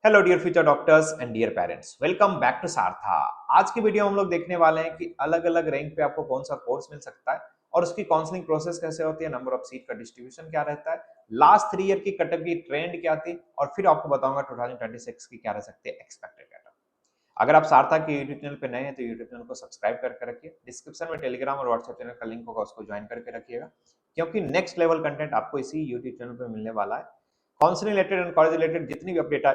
Hello dear future doctors and dear parents, welcome back to Saratha. आज की video हम लोग देखने वाले हैं कि अलग अलग रैंक पे आपको कौन सा कोर्स मिल सकता है और उसकी काउंसलिंग प्रोसेस कैसे होती है, नंबर ऑफ सीट का डिस्ट्रीब्यूशन क्या रहता है, लास्ट 3 ईयर की कटअप की ट्रेंड क्या थी और फिर आपको बताऊंगा 2026 की क्या रह सकती है एक्सपेक्टेड कटअप। अगर आप सारथा के यूट्यूब चैनल पे नए हैं तो यूट्यूब चैनल को सब्सक्राइब करके रखिए। डिस्क्रिप्शन में टेलीग्राम और व्हाट्सएप चैनल का लिंक होगा, उसको ज्वाइन करके रखिएगा क्योंकि नेक्स्ट लेवल कंटेंट आपको इसी यूट्यूब चैनल पर मिलने वाला है। Counselling related and college related जितनी भी अपडेट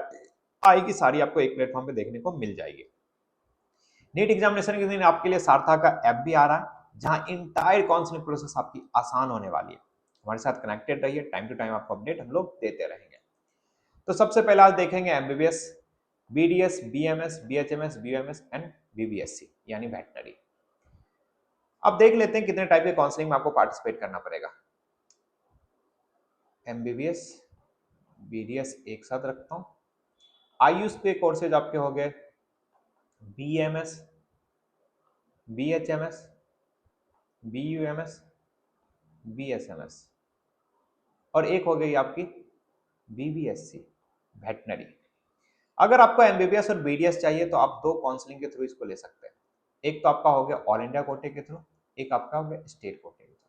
आएगी सारी आपको एक प्लेटफॉर्म पे देखने को मिल जाएगी। नीट एग्जामिनेशन के दिन आपके लिए सारथा का ऐप भी आ रहा है जहां इंटायर काउंसलिंग प्रोसेस आपकी आसान होने वाली है। हमारे साथ कनेक्टेड रहिए, टाइम टू टाइम आपको अपडेट हम लोग देते रहेंगे। तो सबसे पहले आज देखेंगे MBBS, BDS, BMS, BHMS, BUMS and BVSc यानी वेटनरी। अब देख लेते हैं कितने टाइप के काउंसलिंग में आपको पार्टिसिपेट करना पड़ेगा। एमबीबीएस, बीडीएस एक साथ रखता हूं। आयुष के कोर्सेज आपके हो गए बीएमएस, बीएचएमएस, बीयूएमएस, बीएसएमएस और एक हो गई आपकी बीबीएससी वेटनरी। अगर आपको एमबीबीएस और बीडीएस चाहिए तो आप दो काउंसलिंग के थ्रू इसको ले सकते हैं। एक तो आपका हो गया ऑल इंडिया कोटे के थ्रू, एक आपका हो गया स्टेट कोटे के थ्रू।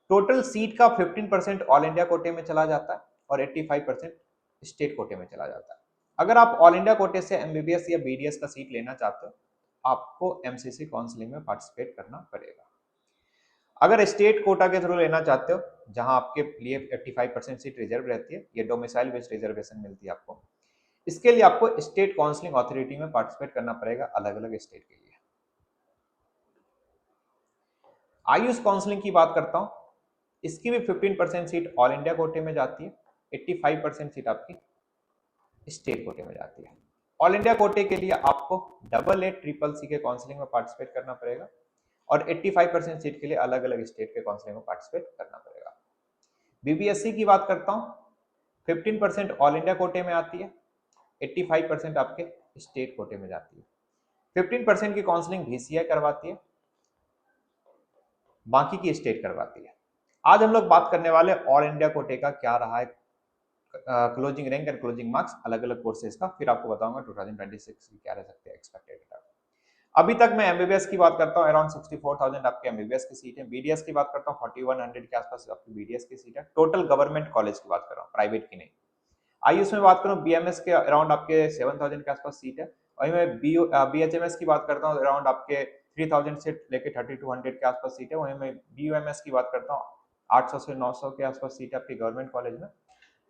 टोटल सीट का 15% ऑल इंडिया कोटे में चला जाता है और 85% स्टेट कोटे में चला जाता है। अगर आप ऑल इंडिया कोटे से एमबीबीएस या बीडीएस का सीट लेना चाहते हो आपको एमसीसी काउंसलिंग में पार्टिसिपेट करना पड़ेगा। अगर स्टेट कोटा के थ्रू लेना चाहते हो जहां आपके लिए 85% सीट रिजर्व रहती है, ये डोमिसाइल बेस्ड रिजर्वेशन मिलती है आपको, इसके लिए आपको स्टेट काउंसलिंग अथॉरिटी में पार्टिसिपेट करना पड़ेगा अलग अलग स्टेट के लिए। आयुष काउंसलिंग की बात करता हूं, इसकी भी 15% सीट ऑल इंडिया कोटे में जाती है, 85% सीट आपकी स्टेट कोटे में जाती है। ऑल इंडिया कोटे के लिए आपको AA, CCC के काउंसलिंग में पार्टिसिपेट करना पड़ेगा और 85% सीट के लिए अलग अलग स्टेट के काउंसलिंग में पार्टिसिपेट करना पड़ेगा। बीबीएससी की बात करता हूं, 15% ऑल इंडिया कोटे में आती है, 85% आपके स्टेट कोटे में जाती है। 15% की काउंसलिंग बीसीआई करवाती है, बाकी की स्टेट करवाती है। आज हम लोग बात करने वाले ऑल इंडिया कोटे का क्या रहा है closing rank and closing marks अलग अलग कोर्सेज का, फिर आपको बताऊंगा 2026 की क्या रह सकते हैं एक्सपेक्टेड। अभी तक मैं एमबीबीएस की बात करता हूँ, अराउंड 64,000 आपके एमबीबीएस की सीट है। बीडीएस की बात करता हूँ 4100 के आसपास आपकी बीडीएस की सीट है। टोटल गवर्नमेंट कॉलेज की बात कर रहा हूँ, प्राइवेट की नहीं। आयुष में बात करूँ बीएमएस के अराउंड आपके 7000 के आसपास सीट है। वहीं मैं बीएचएमएस की बात करता हूँ, अराउंड आपके 3000 से लेके 3200 के आसपास सीट है। वहीं मैं बीयूएमएस की बात करता हूँ, 800 से 900 के आसपास सीट है आपकी गवर्नमेंट कॉलेज में।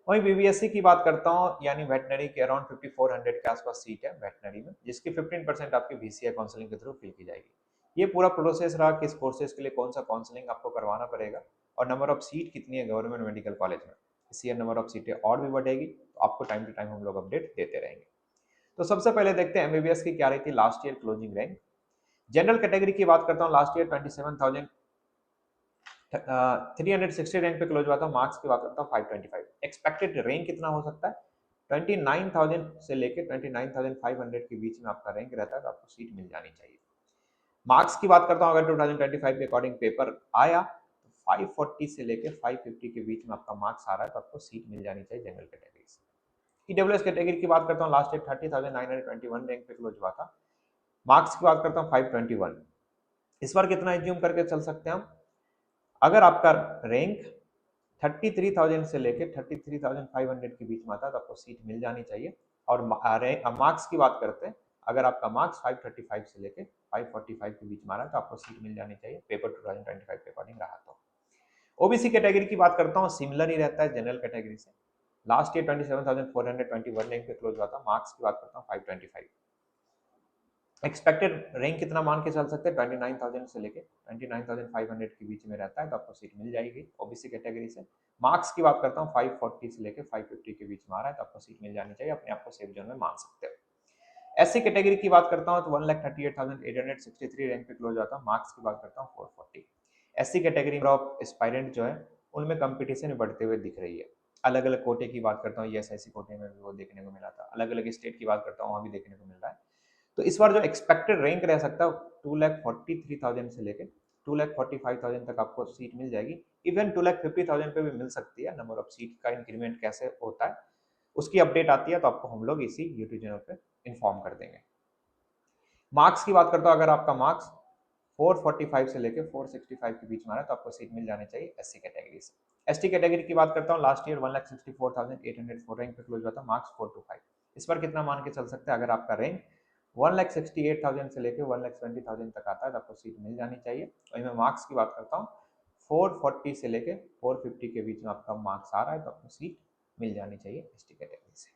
वहीं बीबीएससी की बात करता हूँ यानी वेटनरी के अराउंड 5400 के आसपास सीट है वेटनरी में, जिसकी 15% आपकी बीसीए काउंसलिंग के थ्रू फिल की जाएगी। ये पूरा प्रोसेस रहा किस कोर्सेज के लिए कौन सा काउंसलिंग आपको करवाना पड़ेगा और नंबर ऑफ सीट कितनी है गवर्नमेंट मेडिकल कॉलेज में। इस ईयर नंबर ऑफ सीटें और भी बढ़ेगी तो आपको टाइम टू टाइम हम लोग अपडेट देते रहेंगे। तो सबसे पहले देखते हैं एमबीबीएस की क्या रही थी last year closing rank. General category की बात करता हूँ, लास्ट ईयर 360 रैंक पे क्लोज हुआ था। मार्क्स की बात करता हूँ 525। एक्सपेक्टेड रैंक कितना हो सकता है, 29,000 से लेके 29,500 के बीच में आपका रैंक रहता है तो आपको सीट मिल जानी चाहिए। मार्क्स की बात करता हूँ, अगर 2025 के अकॉर्डिंग पेपर आया तो 540 से लेके 550 के बीच में आपका मार्क्स आ रहा है तो आपको सीट मिल जानी चाहिए जनरल कैटेगरी से। ईडब्ल्यूएस कैटेगरी की बात करता हूँ, लास्ट ईयर 30,921 रैंक पे क्लोज हुआ था। मार्क्स की बात करता हूँ 521। इस बार कितना एज्यूम करके चल सकते हैं हम, अगर आपका रैंक 33,000 से लेके 33,500 के बीच में आता है तो आपको सीट मिल जानी चाहिए। और मार्क्स की बात करते हैं, अगर आपका मार्क्स 535 से लेके 545 के बीच में आ रहा है तो आपको सीट मिल जानी चाहिए पेपर 2025 के अकॉर्डिंग रहा तो। ओबीसी कैटेगरी की बात करता हूँ, सिमिलर ही रहता है जनरल कैटेगरी से। लास्ट ईयर 27,421 रैंक पे क्लोज हुआ था। मार्क्स की बात करता हूँ 525। एक्सपेक्टेड रैंक कितना मान के चल सकते हैं, 29,000 से लेके 29,500 के बीच में रहता है तो आपको सीट मिल जाएगी ओबीसी कैटेगरी से। मार्क्स की बात करता हूँ 540 से लेके 550 के बीच में आ रहा है तो आपको सीट मिल जानी चाहिए, अपने आप को सेफ जोन में मान सकते हो। एससी कैटेगरी की बात करता हूँ तो 1,38,863 रैंक पे क्लोज आता है। मार्क्स की बात करता हूँ 440। एससी कैटेगरी ऑफ एस्पायरेंट जो है उनमें कंपटीशन बढ़ते हुए दिख रही है। अलग अलग कोटे की बात करता हूँ, ईएसआईसी कोटे में भी वो देखने को मिला था, अलग अलग स्टेट की बात करता हूँ वहाँ भी देखने को मिल रहा है। तो इस बार जो एक्सपेक्टेड रैंक रह सकता है 2,43,000 से लेके 2,45,000 तक आपको सीट मिल जाएगी। इवन 2,50,000 पे भी मिल सकती है, नंबर ऑफ सीट का इंक्रीमेंट कैसे होता है उसकी अपडेट आती है तो आपको हम लोग इसी यूट्यूब चैनल पे इन्फॉर्म कर देंगे। मार्क्स की बात करता हूँ, अगर आपका मार्क्स 445 से लेकर 465 के बीच में आ रहा है तो आपको सीट मिल जानी चाहिए एससी कैटेगरी से। एसटी कैटेगरी की बात करता हूँ, लास्ट ईयर 1,64,804 रैंक पे क्लोज हुआ था, मार्क्स 425। इस पर कितना मान के चल सकते हैं, अगर आपका रैंक 1,68,000 से लेकर 1,20,000 तक आता है तो आपको सीट मिल जानी चाहिए। वही मैं मार्क्स की बात करता हूँ, 440 से लेकर 450 के बीच में आपका मार्क्स आ रहा है तो आपको सीट मिल जानी चाहिए एसटी कैटेगरी से।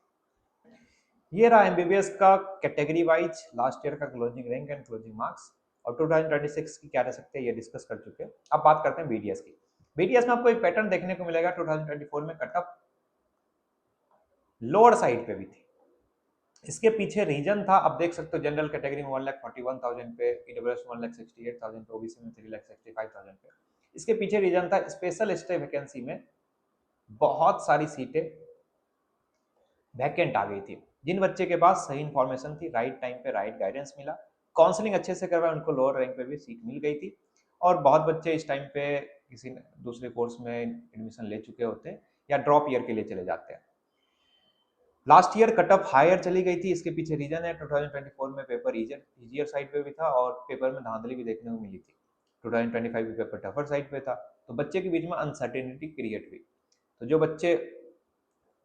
ये रहा एमबीबीएस का कैटेगरी वाइज लास्ट ईयर का closing rank and closing marks, और 2026 की क्या रह सकते हैं ये डिस्कस कर चुके हैं। अब बात करते हैं बीडीएस की। बीडीएस में आपको एक पैटर्न देखने को मिलेगा, 2024 में कटअप लोअर साइड पे भी थी। इसके पीछे रीजन था, अब देख सकते हो जनरल कैटेगरी में 1,41,000 पे, ईडब्ल्यूएस 1,68,000 पे, ओबीसी में 3,65,000 पे। इसके पीछे रीजन था स्पेशल स्टे वैकेंसी में बहुत सारी सीटें वैकेंट आ गई थी। जिन बच्चे के पास सही इंफॉर्मेशन थी, राइट टाइम पे राइट गाइडेंस मिला, काउंसलिंग अच्छे से करवाए, उनको लोअर रैंक पे भी सीट मिल गई थी। और बहुत बच्चे इस टाइम पे किसी दूसरे कोर्स में एडमिशन ले चुके होते हैं या ड्रॉप ईयर के लिए चले जाते हैं। लास्ट ईयर कटअप हायर चली गई थी, इसके पीछे रीजन है 2024 में पेपर इजियर साइड पे भी था और पेपर में धांधली भी देखने को मिली थी। 2025 में पेपर टफर साइड पे था, तो बच्चे के बीच में अनसर्टेनिटी क्रिएट हुई। तो जो बच्चे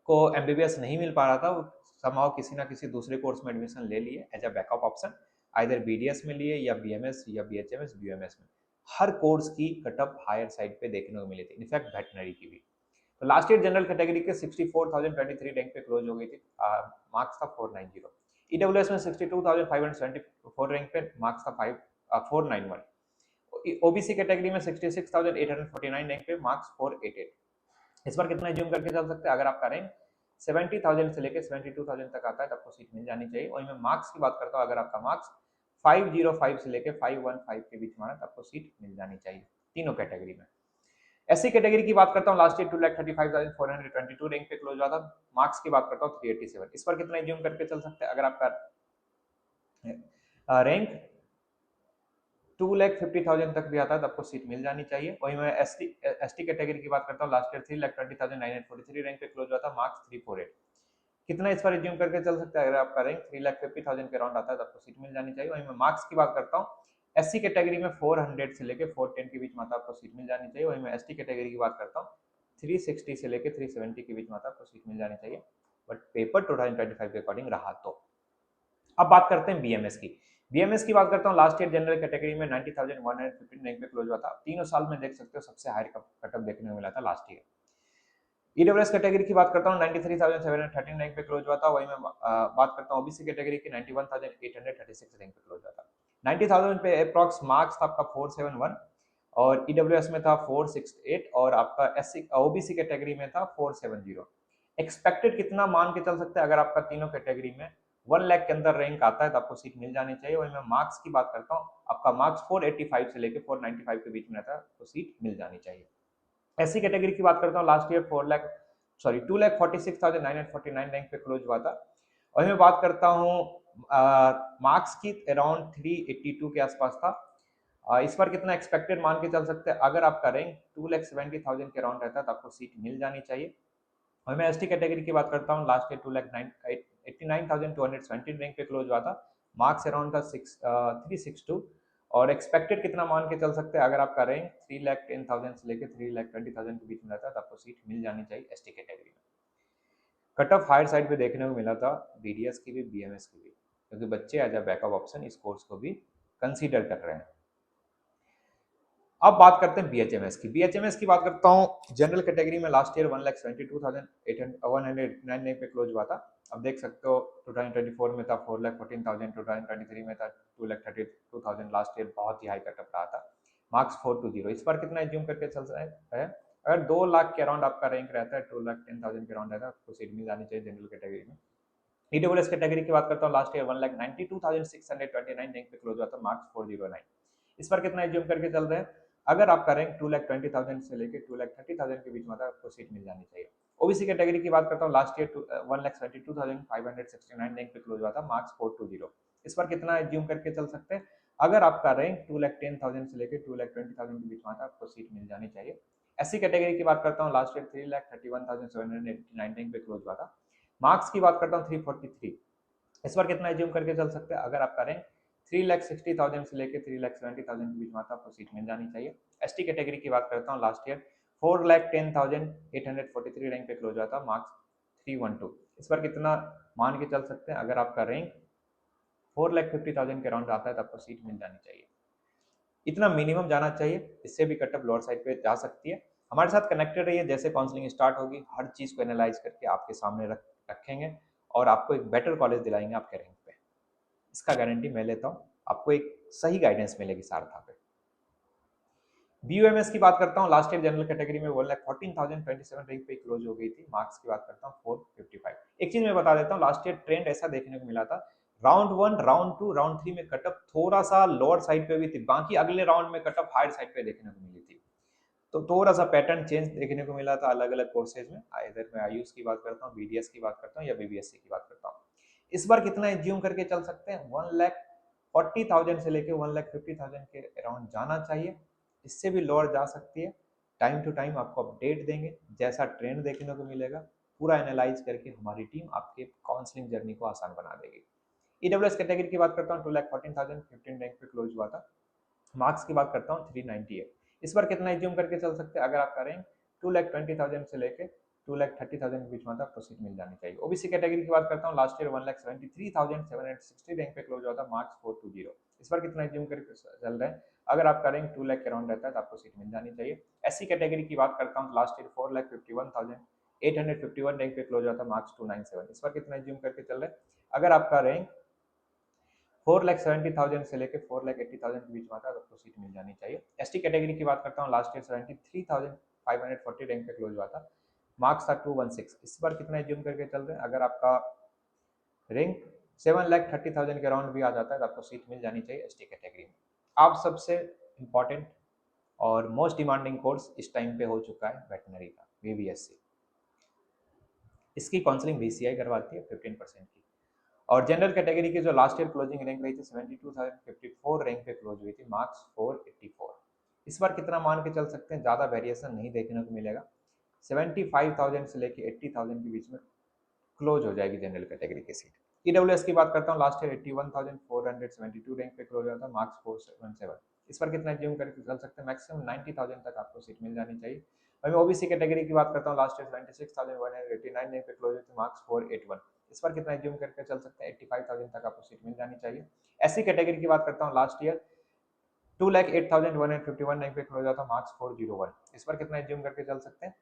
को एमबीबीएस नहीं मिल पा रहा था, वो समहाउ किसी ना किसी दूसरे कोर्स में एडमिशन ले लिए as a backup option, either BDS में लिए या बीएमएस या बीएचएमएस बीएमएस में। हर कोर्स की कटअप हायर साइड पे देखने को मिली थी, इनफैक्ट वेटनरी की भी। तो लास्ट ईयर जनरल कैटेगरी के 64,023 रैंक पे क्लोज हो गई थी, मार्क्स था 490। ईडब्ल्यूएस में 62,574 रैंक पे मार्क्स था 491। ओबीसी कैटेगरी में 66,849 रैंक पे मार्क्स 488। इस बार कितना एज्यूम करके चल सकते हैं, अगर आपका रैंक 70,000 से लेकर 72,000 तक आता है तो आपको सीट मिल जानी चाहिए। और मैं मार्क्स की बात करता हूँ, अगर आपका मार्क्स 505 से लेकर 515 के बीच में आ रहा है तो आपको सीट मिल जानी चाहिए तीनों कैटेगरी में। एससी कैटेगरी की बात करता हूँ, लास्ट ईयर 2,35,422 रैंक पे क्लोज हुआ था, मार्क्स की बात करता हूँ 387। इस पर कितना एज्यूम करके चल सकते हैं, अगर आपका रैंक 2,50,000 तक भी आता है तो आपको सीट मिल जानी चाहिए। वही मैं एसटी कैटेगरी की बात करता हूँ, लास्ट ईयर 3,20,943 रैंक पे क्लोज हुआ था, मार्क्स 348। कितना इस पर एज्यूम करके चल सकता है, अगर आपका रैंक 3,50,000 के अराउंड आता है तो आपको सीट मिल जानी चाहिए। वही मैं मार्क्स की बात करता हूँ, एससी कैटेगरी में 400 से लेकर 410 के बीच में आता है आपको सीट मिल जानी चाहिए। वही मैं एसटी कैटेगरी की बात करता हूँ, 360 से लेकर 370 के बीच में आता है आपको सीट मिल जानी चाहिए, बट पेपर 2025 के अकॉर्डिंग रहा तो। अब बात करते हैं बीएमएस की। बीएमएस की बात करता हूँ, लास्ट ईयर जनरल कैटेगरी में 90,115 रैंक पे क्लोज हुआ था, तीनों साल में देख सकते हो सबसे हायर कटअप देखने को मिला था लास्ट ईयर। ईडब्ल्यूएस कैटेगरी की बात करता हूँ, 93,713 रैंक पे क्लोज हुआ था। वही मैं बात करता हूँ ओबीसी कैटेगरी की, 91,836 रैंक पे क्लोज हुआ था। 90,000 पे अप्रॉक्स मार्क्स था आपका 471 और ईडब्ल्यूएस में था 468 और आपका एससी ओबीसी कैटेगरी में था 470। एक्सपेक्टेड कितना मान के चल सकते हैं, अगर आपका तीनों कैटेगरी में 1 लाख के अंदर रैंक आता है तो आपको सीट मिल जानी चाहिए। वही मैं मार्क्स की बात करता हूँ, आपका मार्क्स 485 से लेकर 495 के बीच में रहता है तो सीट मिल जानी चाहिए। एससी कैटेगरी की बात करता हूँ, लास्ट ईयर 2,46,949 रैंक पे क्लोज हुआ था। और मैं बात करता हूँ मार्क्स की, अराउंड 382 के आसपास था। इस बार कितना एक्सपेक्टेड मान के चल सकते हैं, अगर आपका रैंक 2,70,000 के अराउंड रहता है तो आपको सीट मिल जानी चाहिए। और मैं एसटी कैटेगरी की बात करता हूँ, लास्ट ईयर 2,89,217 रैंक पे क्लोज हुआ था, मार्क्स अराउंड था 362। और एक्सपेक्टेड कितना मान के चल सकते हैं, अगर आपका रैंक 3,10,000 से लेकर 3,20,000 के बीच में रहता है तो आपको सीट मिल जानी चाहिए एसटी कैटेगरी में। कट ऑफ हायर साइड पे देखने को मिला था बीडीएस की भी बीएमएस की भी, क्योंकि बच्चे एज अ बैकअप ऑप्शन इस कोर्स को भी कंसीडर कर रहे हैं। अब बात करते हैं बीएचएमएस की। बीएचएमएस की बात करता हूँ, जनरल कैटेगरी में लास्ट ईयर 1,72,109 पे क्लोज हुआ था। अब देख सकते हो 2024 में था 4,14,000, 2023 में था 2,32,000, लास्ट ईयर बहुत ही हाई कटअप रहा था, मार्क्स 420। इस पर कितना एज्यूम करके चल रहा है, अगर 2 लाख के अराउंड आपका रैंक रहता है, 2,10,000 के अराउंड रहता है, आपको सीट मिल जानी चाहिए जनरल कैटेगरी में। ईडब्ल्यूएस कैटेगरी की बात करता हूँ, लास्ट ईयर 1,92,629 रैंक पे क्लोज हुआ था, मार्क्स 409। इस पर कितना एज्यूम करके चल रहे हैं, अगर आपका रैंक 2,20,000 से लेकर 2,30,000 के बीच में आता है आपको सीट मिल जानी चाहिए। ओबीसी कैटेगरी की बात करता हूँ, लास्ट ईयर 1,72,569 रैंक पे क्लोज हुआ था, मार्क्स 420। इस पर कितना एज्यूम करके चल सकते हैं, अगर आपका रैंक 2,10,000 से लेकर 2,20,000 के बीच में आता है आपको सीट मिल जानी चाहिए। एससी कैटेगरी की बात करता हूँ, लास्ट ईयर 3,31,789 रैंक पे क्लोज हुआ था, मार्क्स की बात करता हूँ 343, इस बार कितना एज्यूम करके चल सकते हैं? अगर आपका रैंक 3,60,000 से लेकर 3,70,000 के बीच में आता है, आपको सीट मिल जानी चाहिए। एसटी कैटेगरी की बात करता हूँ, लास्ट ईयर 4,10,843 रैंक पे क्लोज हुआ था, मार्क्स 312। इस बार कितना मान के चल सकते हैं? अगर आपका रैंक 4,50,000 के अराउंड आता है तो आपको सीट मिल जानी चाहिए। इतना मिनिमम जाना चाहिए, इससे भी कट ऑफ लोअर साइड पे जा सकती है। हमारे साथ कनेक्टेड रहिए, जैसे काउंसलिंग स्टार्ट होगी हर चीज़ को एनालाइज करके आपके सामने रखेंगे और आपको एक बेटर कॉलेज दिलाएंगे आपके रैंक पे। इसका गारंटी मैं लेता हूँ, आपको एक सही गाइडेंस मिलेगी सारथा पे। BUMS की बात करता हूँ, लास्ट ईयर जनरल कैटेगरी में 1,14,027 रैंक पे क्लोज हो गई थी। मार्क्स की बात करता हूँ 455। एक चीज मैं बता देता हूँ, लास्ट ईयर ट्रेंड ऐसा देखने को मिला था, राउंड 1, राउंड 2, राउंड 3 में कटअप थोड़ा सा लोअर साइड पे भी थी, बाकी अगले राउंड में कटअप हायर साइड पे देखने को मिली थी। तो थोड़ा सा पैटर्न चेंज देखने को मिला था अलग अलग कोर्सेज में। इधर मैं आयुष की बात करता हूँ, BDS की बात करता हूँ या BBSC की बात करता हूँ। इस बार कितना एज्यूम करके चल सकते हैं? 1,40,000 से लेके 1,50,000 के अराउंड जाना चाहिए, इससे भी लोअर जा सकती है। टाइम टू टाइम आपको अपडेट देंगे, जैसा ट्रेंड देखने को मिलेगा पूरा एनालाइज करके हमारी टीम आपके काउंसलिंग जर्नी को आसान बना देगी। EWS कैटेगरी की बात करता हूँ, 2,14,000 15 रैंक पे क्लोज हुआ था। मार्क्स की बात करता हूँ 398। इस बार कितना एज्यूम करके चल सकते हैं? अगर आपका रैंक 2,20,000 से लेके 2,30,000 के बीच में था, आपको सीट मिल जानी चाहिए। OBC कैटेगरी की बात करता हूँ, लास्ट ईयर 1,73,760 रैंक पे क्लोज हुआ था, मार्क्स 420। इस बार कितना एज्यूम करके चल रहे हैं? अगर आपका रैंक 2 लाख के अराउंड रहता है तो आपको सीट मिल जानी चाहिए। SC कैटेगरी की बात करता हूँ, लास्ट ईयर 4,51,851 रैंक पे क्लोज हुआ था, मार्क्स 297। इस बार कितना एज्यूम करके चल रहे हैं? अगर आपका रैंक 4,70,000 से लेकर 4,80,000 के बीच में आता है तो आपको सीट मिल जानी चाहिए। ST कैटेगरी की बात करता हूँ, लास्ट ईयर 73,540 रैंक पे क्लोज हुआ था, मार्क्स था 216। इस बार कितना एज्यूम करके चल रहे हैं? अगर आपका रैंक 7,30,000 के अराउंड भी आ जाता है तो आपको सीट मिल जानी चाहिए ST कैटेगरी में। आप सबसे इम्पॉर्टेंट और मोस्ट डिमांडिंग कोर्स इस टाइम पे हो चुका है वेटनरी का, BBSC। इसकी काउंसलिंग BCI करवाती है 15% की। और जनरल कैटेगरी की जो लास्ट ईयर क्लोजिंग रैंक रही थी 72,054 रैंक पे क्लोज हुई थी, मार्क्स 484। इस बार कितना मान के चल सकते हैं? ज़्यादा वेरिएशन नहीं देखने को मिलेगा, 75,000 से लेके 80,000 के बीच में क्लोज हो जाएगी जनरल कैटेगरी की सीट। EWS की बात करता हूँ, लास्ट ईयर 81,472 रैंक पे क्लोज हुआ था, मार्क्स 417। इस बार कितना एज्यूम करके चल सकते हैं? मैक्सिमम 90,000 तक आपको सीट मिल जानी चाहिए। मैं OBC कैटेगरी की बात करता हूँ, लास्ट ईयर 76,189 रैंक पे क्लोज हुई थी, मार्क्स 481। इस बार कितना एज्यूम करके चल सकते हैं? 85,000 तक आपको सीट मिल जानी चाहिए। SC कैटेगरी की बात करता हूँ, लास्ट ईयर 2,08,151 रैंक पे क्लोज हुआ था, मार्क्स 401। इस बार कितना एज्यूम करके चल सकते हैं?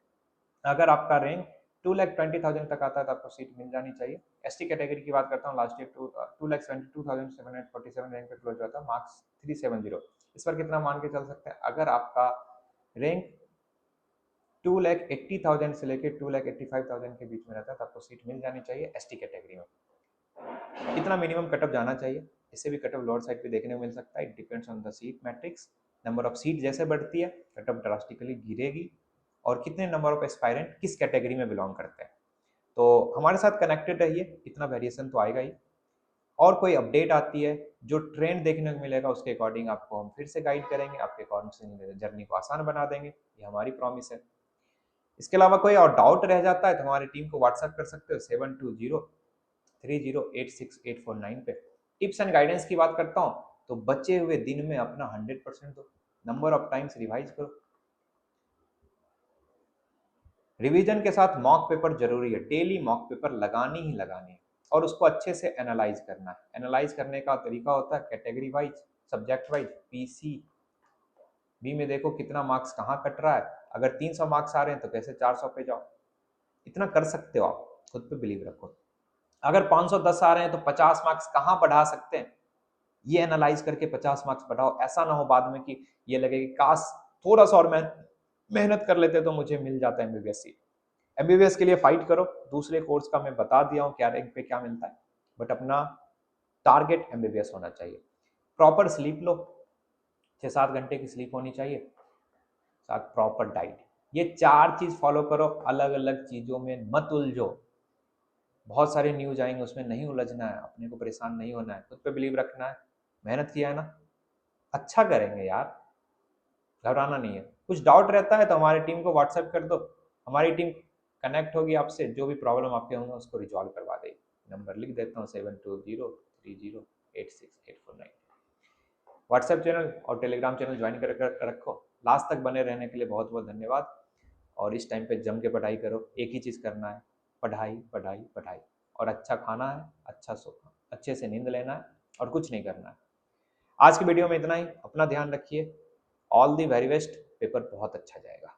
अगर आपका रैंक 2,20,000 तक आता है तो आपको सीट मिल जानी चाहिए। ST कैटेगरी की बात करता हूँ, लास्ट ईयर 2,72,747 रैंक पे क्लोज हुआ था, मार्क्स 370। इस पर कितना मान के चल सकते हैं? अगर आपका रैंक 2,80,000 से लेकर 2,85,000 के बीच में रहता है तो आपको सीट मिल जानी चाहिए ST कैटेगरी में। इतना मिनिमम कटअप जाना चाहिए, इससे भी कटअप लोअर साइड पे देखने को मिल सकता है। It depends on the seat matrix. Number of seat जैसे बढ़ती है कटअप ड्रास्टिकली गिरेगी, और कितने नंबर ऑफ एस्पायरेंट किस कैटेगरी में बिलोंग करते हैं। तो हमारे साथ कनेक्टेड रहिए, इतना वेरिएशन तो आएगा ही। और कोई अपडेट आती है, जो ट्रेंड देखने को मिलेगा, उसके अकॉर्डिंग आपको हम फिर से गाइड करेंगे, आपके काउंसलिंग जर्नी को आसान बना देंगे, ये हमारी प्रॉमिस है। इसके अलावा कोई और डाउट रह जाता है तो हमारी टीम को व्हाट्सएप कर सकते हो 7203086849 पे। टिप्स एंड गाइडेंस की बात करता हूँ तो बचे हुए दिन में अपना 100% दो, नंबर ऑफ टाइम्स रिवाइज करो। रिवीजन के साथ मॉक पेपर जरूरी है, डेली मॉक पेपर लगानी ही लगानी है, और उसको अच्छे से एनालाइज करना है। एनालाइज करने का तरीका होता है category wise, subject wise. PCB में देखो कितना मार्क्स कहाँ कट रहा है, अगर 300 मार्क्स आ रहे हैं तो कैसे 400 पे जाओ, इतना कर सकते हो आप, खुद पे बिलीव रखो। अगर 510 आ रहे हैं तो 50 मार्क्स कहाँ बढ़ा सकते हैं, ये एनालाइज करके 50 मार्क्स बढ़ाओ। ऐसा ना हो बाद में कि ये लगे कि काश थोड़ा सा और मेहनत कर लेते तो मुझे मिल जाता MBBS सीट। MBBS के लिए फाइट करो, दूसरे कोर्स का मैं बता दिया हूँ क्या रैंक पे क्या मिलता है, बट अपना टारगेट MBBS होना चाहिए। प्रॉपर स्लीप लो, 6-7 घंटे की स्लीप होनी चाहिए, साथ प्रॉपर डाइट, ये 4 चीज फॉलो करो। अलग अलग चीजों में मत उलझो, बहुत सारे न्यूज आएंगे उसमें नहीं उलझना है, अपने को परेशान नहीं होना है, खुद पे बिलीव रखना है। मेहनत किया है ना, अच्छा करेंगे यार, घबराना नहीं है। कुछ डाउट रहता है तो हमारी टीम को व्हाट्सएप कर दो, हमारी टीम कनेक्ट होगी आपसे, जो भी प्रॉब्लम आपके होंगे उसको रिजॉल्व करवा देगी। नंबर लिख देता हूँ 7203086849। व्हाट्सएप चैनल और टेलीग्राम चैनल ज्वाइन कर रखो। लास्ट तक बने रहने के लिए बहुत बहुत धन्यवाद। और इस टाइम पे जम के पढ़ाई करो, एक ही चीज़ करना है, पढ़ाई पढ़ाई पढ़ाई। और अच्छा खाना है, अच्छा सोना, अच्छे से नींद लेना है और कुछ नहीं करना है। आज की वीडियो में इतना ही। अपना ध्यान रखिए। All the very best. Paper बहुत अच्छा जाएगा।